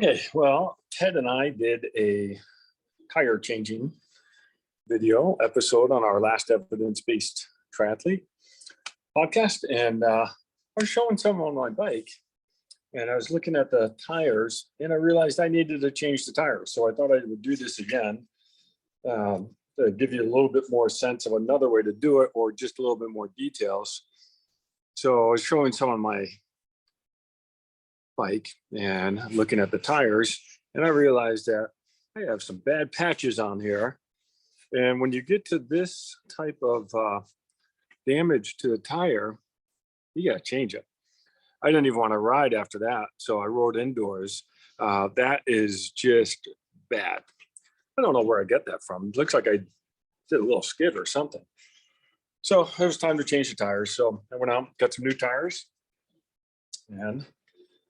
Okay, well, Ted and I did a tire changing video episode on our last evidence-based triathlete podcast, and I was showing some on my bike, and I was looking at the tires, and I realized I needed to change the tires. So I thought I would do this again to give you a little bit more sense of another way to do it, or just a little bit more details. So I was showing some on my bike and looking at the tires, and I realized that I have some bad patches on here. And when you get to this type of damage to the tire, you got to change it. I didn't even want to ride after that, so I rode indoors. That is just bad. I don't know where I get that from. It looks like I did a little skid or something. So it was time to change the tires. So I went out, got some new tires, and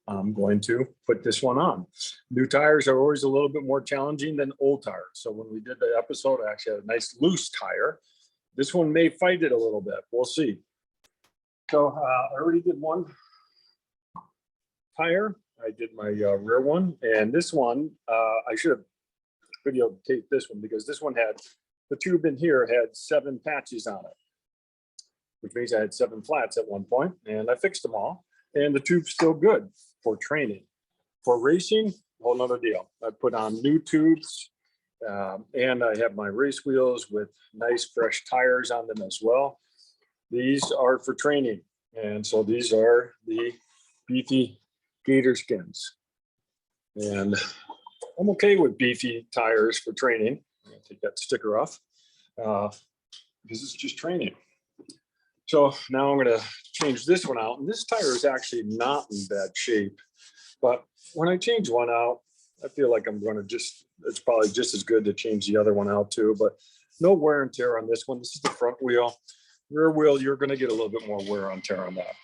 I'm going to put this one on. New tires are always a little bit more challenging than old tires. So when we did the episode, I actually had a nice loose tire. This one may fight it a little bit. We'll see. So I already did one tire. I did my rear one. And this one, I should have videotaped this one because this one had, the tube in here had 7 patches on it, which means I had 7 flats at one point, and I fixed them all. And the tube's still good for training. For racing, a whole nother deal. I put on new tubes, and I have my race wheels with nice fresh tires on them as well. These are for training. And so these are the beefy gator skins. And I'm okay with beefy tires for training. I'm gonna take that sticker off because it's just training. So now I'm going to change this one out. And this tire is actually not in bad shape. But when I change one out, I feel like I'm going to it's probably just as good to change the other one out too. But no wear and tear on this one. This is the front wheel. Rear wheel, you're going to get a little bit more wear and tear on that.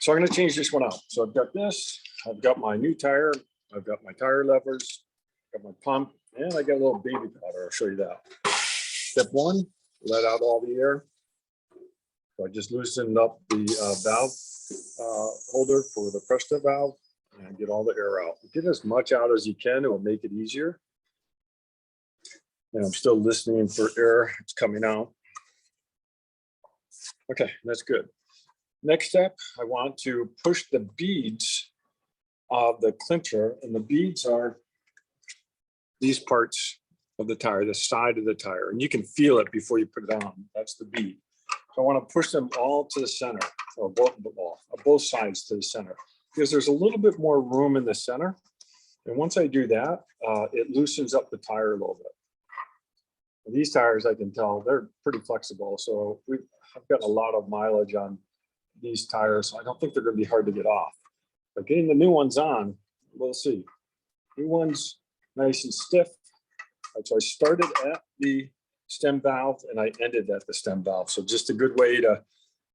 So I'm going to change this one out. So I've got this. I've got my new tire. I've got my tire levers. Got my pump. And I got a little baby powder. I'll show you that. Step 1, let out all the air. So I just loosened up the valve holder for the Presta valve and get all the air out. Get as much out as you can. It will make it easier. And I'm still listening for air. It's coming out. Okay, that's good. Next step, I want to push the beads of the clincher. And the beads are these parts of the tire, the side of the tire. And you can feel it before you put it on. That's the bead. So I want to push them all to the center, or both sides to the center, because there's a little bit more room in the center. And once I do that, it loosens up the tire a little bit. And these tires, I can tell, they're pretty flexible. So I've got a lot of mileage on these tires. So I don't think they're going to be hard to get off. But getting the new ones on, we'll see. New ones, nice and stiff. So I started at the stem valve and I ended at the stem valve. So just a good way to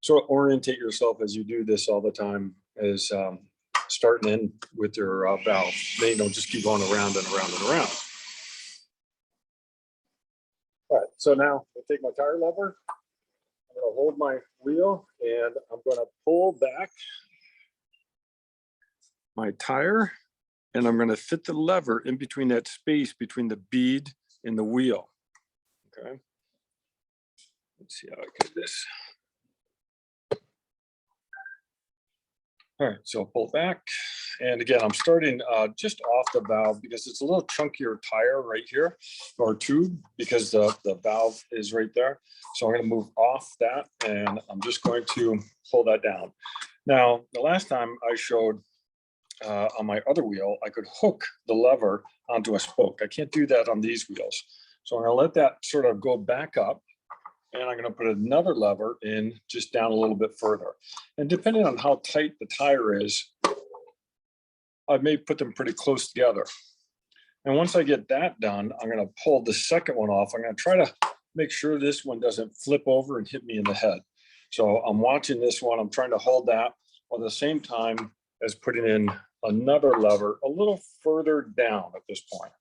sort of orientate yourself as you do this all the time is starting in with your valve. Then you don't just keep going around and around and around. All right, so now I take my tire lever, I'm going to hold my wheel and I'm going to pull back my tire and I'm going to fit the lever in between that space between the bead and the wheel. Okay, let's see how I do this. All right, so pull back. And again, I'm starting just off the valve because it's a little chunkier tire right here, or tube, because the valve is right there. So I'm going to move off that and I'm just going to pull that down. Now, the last time I showed on my other wheel, I could hook the lever onto a spoke. I can't do that on these wheels. So I'm going to let that sort of go back up and I'm going to put another lever in just down a little bit further. And depending on how tight the tire is, I may put them pretty close together. And once I get that done, I'm going to pull the second one off. I'm going to try to make sure this one doesn't flip over and hit me in the head. So I'm watching this one. I'm trying to hold that while at the same time as putting in another lever a little further down at this point.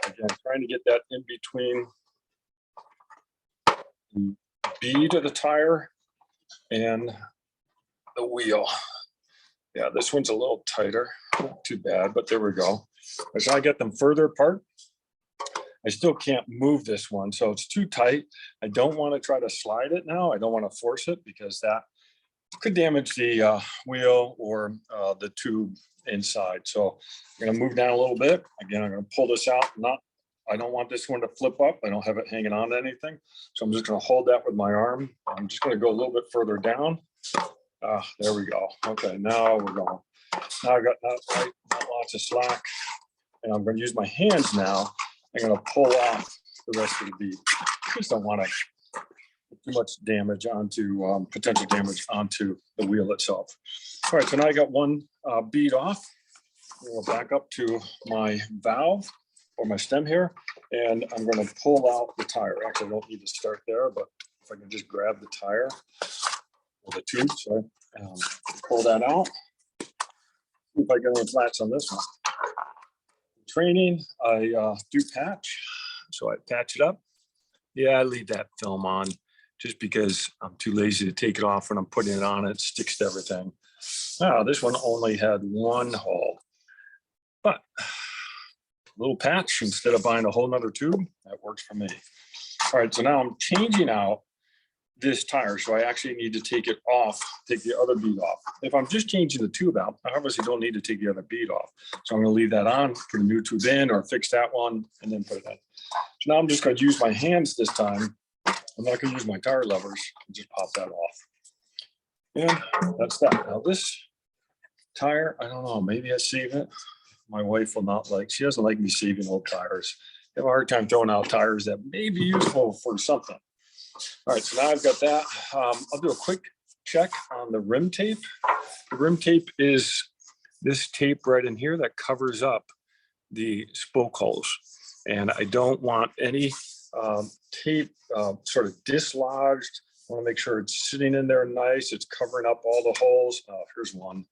Again, trying to get that in between the bead of the tire and the wheel. Yeah, this one's a little tighter. Not too bad, but there we go. As I get them further apart, I still can't move this one, so it's too tight. I don't want to try to slide it now. I don't want to force it because that could damage the wheel or the tube inside. So I'm going to move down a little bit. Again, I'm going to pull this out. I don't want this one to flip up. I don't have it hanging on to anything. So I'm just going to hold that with my arm. I'm just going to go a little bit further down. There we go. Okay, now we're going. Now I got not lots of slack. And I'm going to use my hands now. I'm going to pull off the rest of the bead. Just don't want to too much damage onto potential damage onto the wheel itself. All right, so now I got one bead off. We'll back up to my valve or my stem here, and I'm going to pull out the tire. Actually, I don't need to start there, but if I can just grab the tire or the tube, sorry, pull that out. See if I get any flats on this one. Training, I do patch, so I patch it up. Yeah, I leave that film on just because I'm too lazy to take it off when I'm putting it on. It sticks to everything. Now, this one only had one hole, but a little patch instead of buying a whole nother tube, that works for me. All right, so now I'm changing out this tire, so I actually need to take it off, take the other bead off. If I'm just changing the tube out, I obviously don't need to take the other bead off. So I'm going to leave that on, put a new tube in, or fix that one, and then put it in. So now I'm just going to use my hands this time. I'm not going to use my tire levers and just pop that off. And that's that. Now this tire, I don't know, maybe I save it. My wife will not like, she doesn't like me saving old tires. I have a hard time throwing out tires that may be useful for something. All right, so now I've got that. I'll do a quick check on the rim tape. The rim tape is this tape right in here that covers up the spoke holes. And I don't want any tape sort of dislodged. I want to make sure it's sitting in there nice. It's covering up all the holes. Here's one.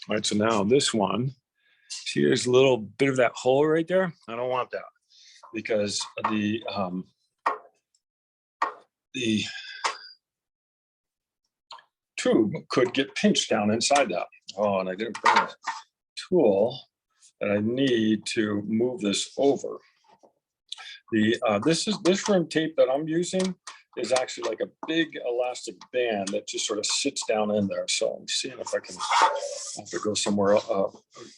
All right, so now this one, see there's a little bit of that hole right there. I don't want that because the tube could get pinched down inside that. Oh, and I didn't bring a tool that I need to move this over. This rim tape that I'm using is actually like a big elastic band that just sort of sits down in there. So I'm seeing if I can have to go somewhere,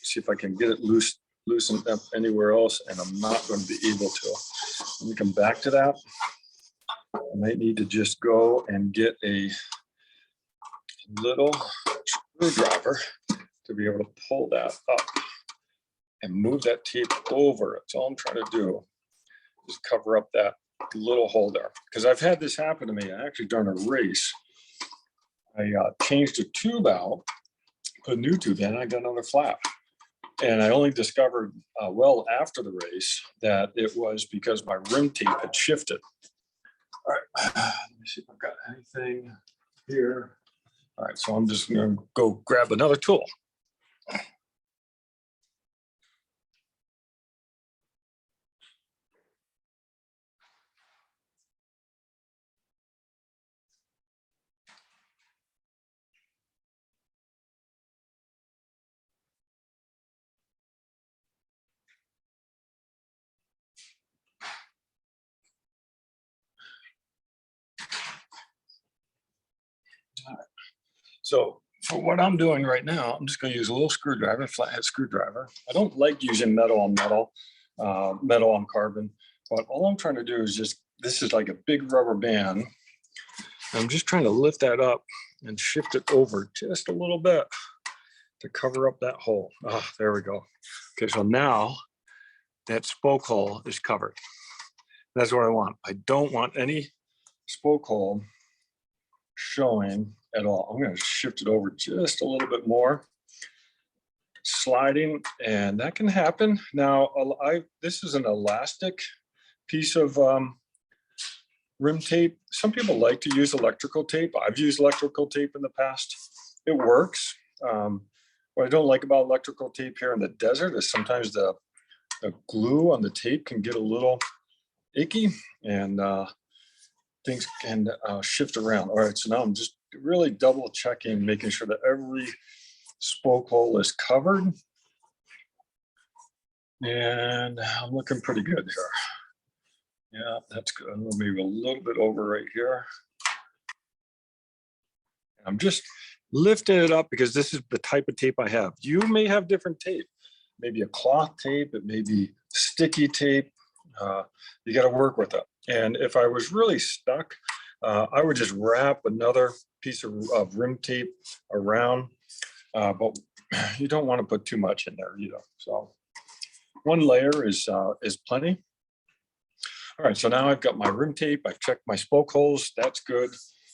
see if I can get it loosened up anywhere else, and I'm not going to be able to. Let me come back to that. I might need to just go and get a little screwdriver to be able to pull that up and move that tape over. That's all I'm trying to do, is cover up that little hole there. Because I've had this happen to me, actually during a race. I changed a tube out, put a new tube in, and I got another flap. And I only discovered well after the race that it was because my rim tape had shifted. All right, let me see if I've got anything here. All right, so I'm just going to go grab another tool. All right. So for what I'm doing right now, I'm just going to use a little screwdriver, flathead screwdriver. I don't like using metal on metal, metal on carbon, but all I'm trying to do is just, this is like a big rubber band. I'm just trying to lift that up and shift it over just a little bit to cover up that hole. Oh, there we go. Okay, so now that spoke hole is covered. That's what I want. I don't want any spoke hole showing at all. I'm going to shift it over just a little bit more, sliding, and that can happen. Now, this is an elastic piece of rim tape. Some people like to use electrical tape. I've used electrical tape in the past. It works. What I don't like about electrical tape here in the desert is sometimes the glue on the tape can get a little icky, and things can shift around. All right, so now I'm just really double checking, making sure that every spoke hole is covered. And I'm looking pretty good here. Yeah, that's good. Maybe a little bit over right here. I'm just lifting it up because this is the type of tape I have. You may have different tape, maybe a cloth tape, it may be sticky tape. You got to work with it. And if I was really stuck, I would just wrap another piece of rim tape around, but you don't want to put too much in there either. So one layer is plenty. All right, so now I've got my rim tape. I've checked my spoke holes. That's good.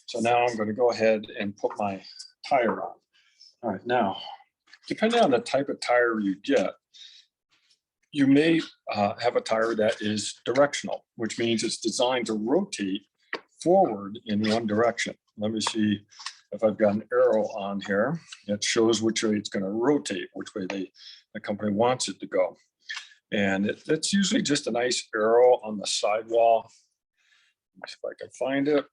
So now I'm going to go ahead and put my tire on. All right, now, depending on the type of tire you get, you may have a tire that is directional, which means it's designed to rotate forward in one direction. Let me see if I've got an arrow on here that shows which way it's going to rotate, which way the company wants it to go. And it's usually just a nice arrow on the sidewall. If I can find it.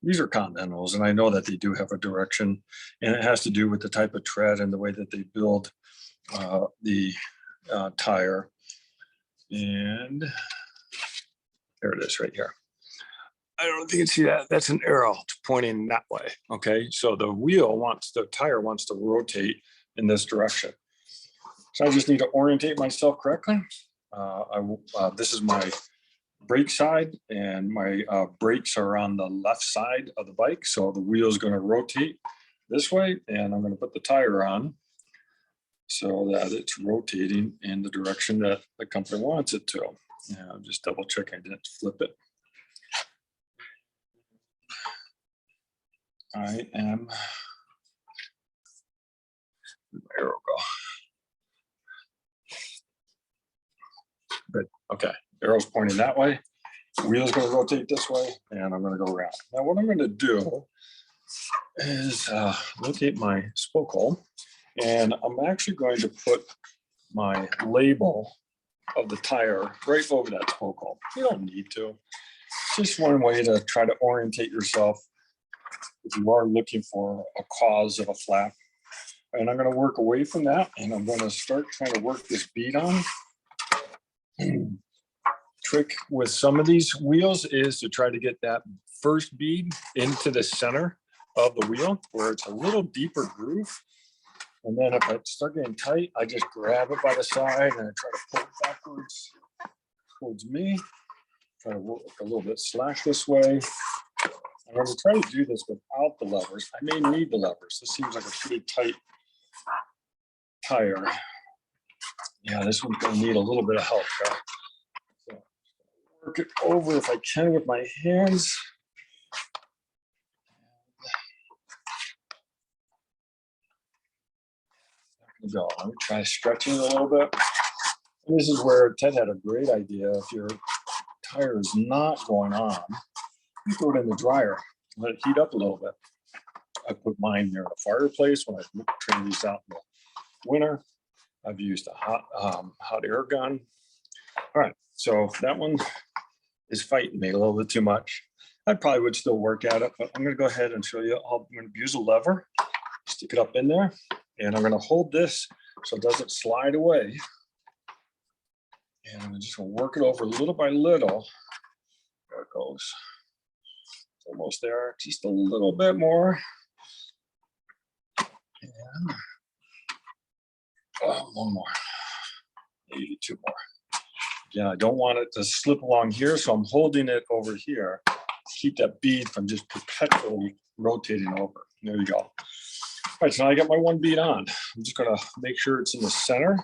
These are Continentals, and I know that they do have a direction, and it has to do with the type of tread and the way that they build the tire. And there it is right here. I don't think you can see that. That's an arrow pointing that way. Okay, so the tire wants to rotate in this direction. So I just need to orientate myself correctly. This is my brake side, and my brakes are on the left side of the bike. So the wheel is going to rotate this way, and I'm going to put the tire on so that it's rotating in the direction that the company wants it to. Yeah, I'm just double checking I didn't flip it. I am, where'd my arrow go? Good, okay, arrow's pointing that way. Wheel's going to rotate this way, and I'm going to go around. Now what I'm going to do is locate my spoke hole, and I'm actually going to put my label of the tire right over that spoke hole. You don't need to. It's just one way to try to orientate yourself if you are looking for a cause of a flap. And I'm going to work away from that, and I'm going to start trying to work this bead on. Trick with some of these wheels is to try to get that first bead into the center of the wheel where it's a little deeper groove. And then if I start getting tight, I just grab it by the side and I try to pull it backwards towards me. Try to work a little bit slack this way. I'm going to try to do this without the levers. I may need the levers. This seems like a pretty tight tire. Yeah, this one's going to need a little bit of help. So work it over if I can with my hands. Go. Let me try stretching a little bit. And this is where Ted had a great idea. If your tire is not going on, you throw it in the dryer, let it heat up a little bit. I put mine near the fireplace when I train these out in the winter. I've used a hot air gun. All right, so that one is fighting me a little bit too much. I probably would still work at it, but I'm going to go ahead and show you. I'm going to use a lever, stick it up in there, and I'm going to hold this so it doesn't slide away. And I'm just going to work it over little by little. There it goes. It's almost there. Just a little bit more. And one more. Maybe two more. Yeah, I don't want it to slip along here, so I'm holding it over here. Keep that bead from just perpetually rotating over. There you go. All right, so now I got my one bead on. I'm just going to make sure it's in the center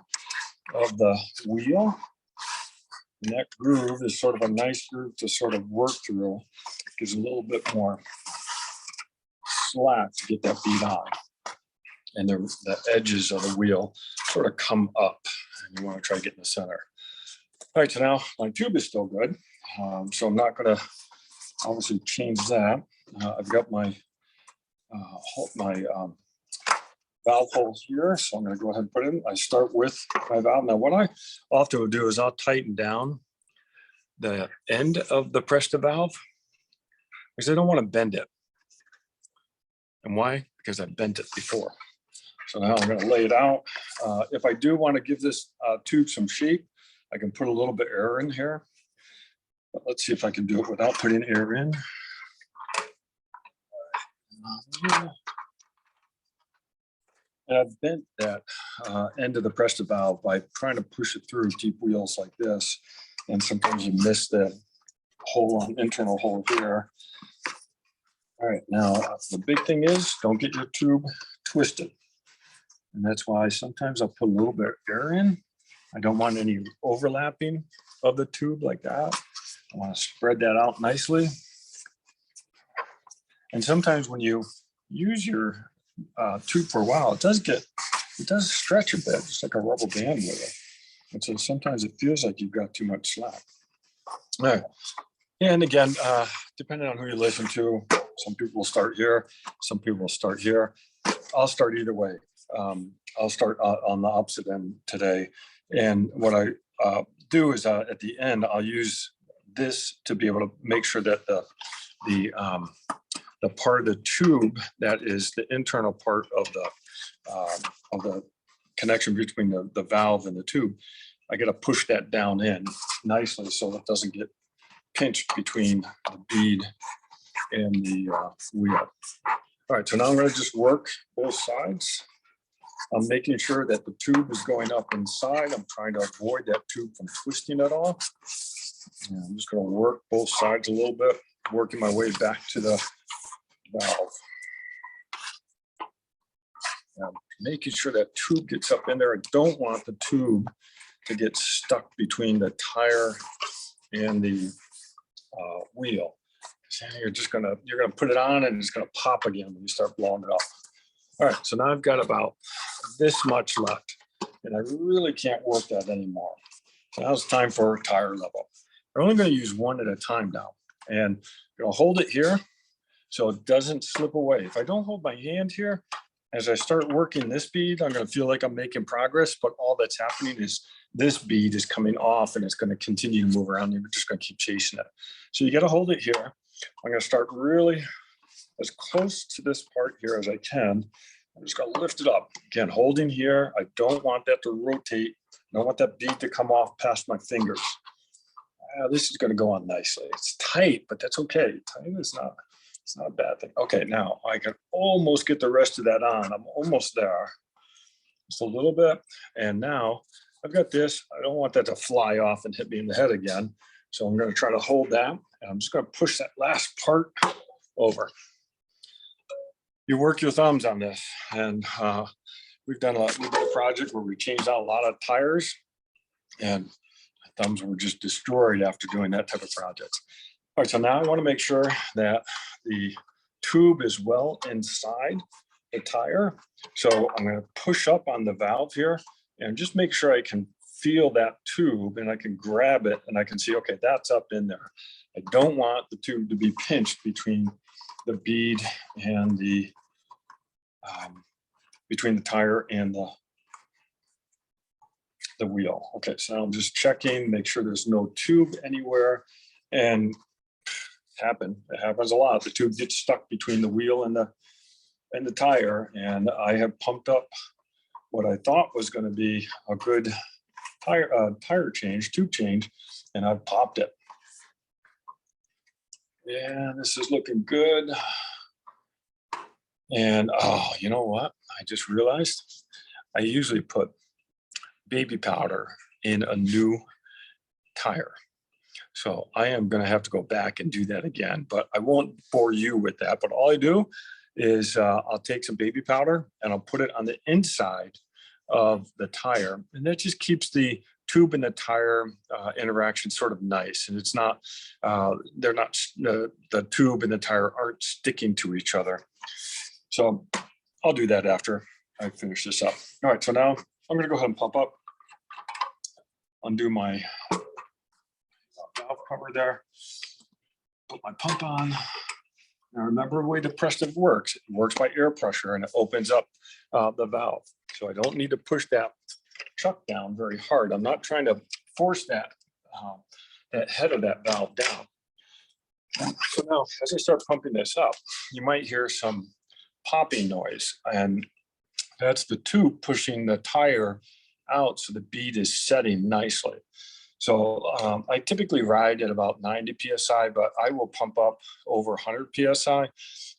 of the wheel. And that groove is sort of a nice groove to sort of work through. Gives a little bit more slack to get that bead on. And the edges of the wheel sort of come up. And you want to try to get in the center. All right, so now my tube is still good. So I'm not going to obviously change that. I've got my valve hole here, so I'm going to go ahead and put it in. I start with my valve. Now, what I often will do is I'll tighten down the end of the Presta valve because I don't want to bend it. And why? Because I bent it before. So now I'm going to lay it out. If I do want to give this tube some shape, I can put a little bit of air in here. But let's see if I can do it without putting air in. And I've bent that end of the Presta valve by trying to push it through deep wheels like this. And sometimes you miss the hole on internal hole here. All right, now the big thing is don't get your tube twisted. And that's why sometimes I'll put a little bit of air in. I don't want any overlapping of the tube like that. I want to spread that out nicely. And sometimes when you use your tube for a while, it does stretch a bit, just like a rubber band with it. And so sometimes it feels like you've got too much slack. All right. And again, depending on who you listen to, some people will start here, some people will start here. I'll start either way. I'll start on the opposite end today. And what I do is at the end, I'll use this to be able to make sure that the part of the tube that is the internal part of the connection between the valve and the tube, I got to push that down in nicely so it doesn't get pinched between the bead and the wheel. All right, so now I'm going to just work both sides. I'm making sure that the tube is going up inside. I'm trying to avoid that tube from twisting at all. And I'm just going to work both sides a little bit, working my way back to the valve. Now, making sure that tube gets up in there. I don't want the tube to get stuck between the tire and the wheel. So you're gonna put it on and it's gonna pop again when you start blowing it up. All right, so now I've got about this much left, and I really can't work that anymore. So now it's time for tire level. We're only going to use one at a time now, and I'm gonna hold it here so it doesn't slip away. If I don't hold my hand here, as I start working this bead, I'm going to feel like I'm making progress, but all that's happening is this bead is coming off and it's going to continue to move around. You're just going to keep chasing it. So you got to hold it here. I'm going to start really as close to this part here as I can. I'm just going to lift it up. Again, holding here. I don't want that to rotate. I don't want that bead to come off past my fingers. This is going to go on nicely. It's tight, but that's okay. Tight is not. It's not a bad thing. Okay, now I can almost get the rest of that on. I'm almost there. Just a little bit. And now I've got this. I don't want that to fly off and hit me in the head again. So I'm going to try to hold that. And I'm just going to push that last part over. You work your thumbs on this. And we've done a project where we changed out a lot of tires. And my thumbs were just destroyed after doing that type of project. All right, so now I want to make sure that the tube is well inside the tire. So I'm going to push up on the valve here and just make sure I can feel that tube and I can grab it and I can see, okay, that's up in there. I don't want the tube to be pinched between the bead and the, between the tire and the wheel. Okay, so I'm just checking, make sure there's no tube anywhere. And it happens a lot. The tube gets stuck between the wheel and the tire, and I have pumped up what I thought was going to be a good tire change, tube change, and I've popped it. And this is looking good. And oh, you know what? I just realized I usually put baby powder in a new tire. So I am going to have to go back and do that again, but I won't bore you with that. But all I do is I'll take some baby powder and I'll put it on the inside of the tire. And that just keeps the tube and the tire interaction sort of nice. And it's not, the tube and the tire aren't sticking to each other. So I'll do that after I finish this up. All right, so now I'm going to go ahead and pump up, undo my valve cover there, put my pump on. Now remember the way the Presta works. It works by air pressure and it opens up the valve. So I don't need to push that chuck down very hard. I'm not trying to force that head of that valve down. So now as I start pumping this up, you might hear some popping noise, and that's the tube pushing the tire out so the bead is setting nicely. So I typically ride at about 90 PSI, but I will pump up over 100 PSI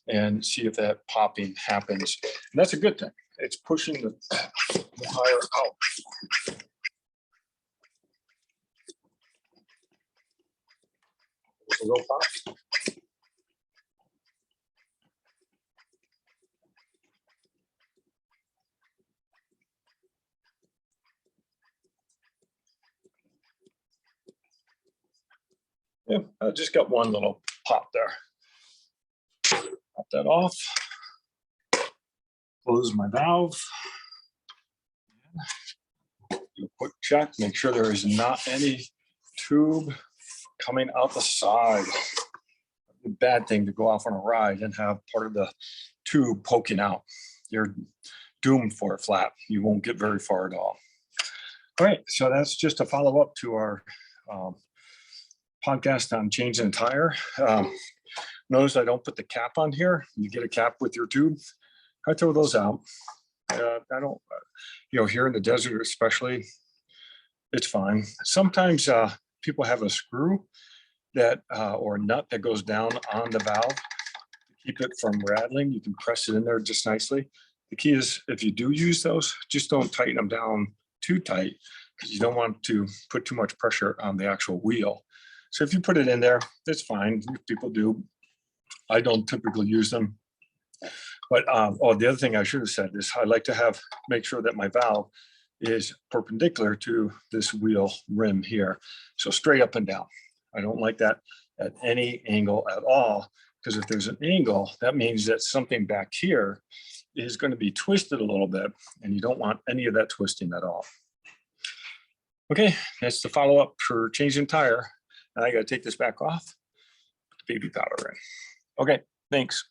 and see if that popping happens. And that's a good thing. It's pushing the tire out. With a little pop. Yeah, I just got one little pop there. Pop that off. Close my valve. Do a quick check, make sure there is not any tube coming out the side. A bad thing to go off on a ride and have part of the tube poking out. You're doomed for a flat. You won't get very far at all. All right, so that's just a follow up to our podcast on changing a tire. Notice I don't put the cap on here. You get a cap with your tube. I throw those out. I don't, here in the desert especially, it's fine. Sometimes people have a screw that or a nut that goes down on the valve to keep it from rattling. You can press it in there just nicely. The key is if you do use those, just don't tighten them down too tight because you don't want to put too much pressure on the actual wheel. So if you put it in there, that's fine. People do. I don't typically use them. But the other thing I should have said is I like to make sure that my valve is perpendicular to this wheel rim here. So straight up and down. I don't like that at any angle at all, because if there's an angle, that means that something back here is going to be twisted a little bit, and you don't want any of that twisting at all. Okay, that's the follow-up for changing tire. And I got to take this back off, put the baby powder in. Okay, thanks.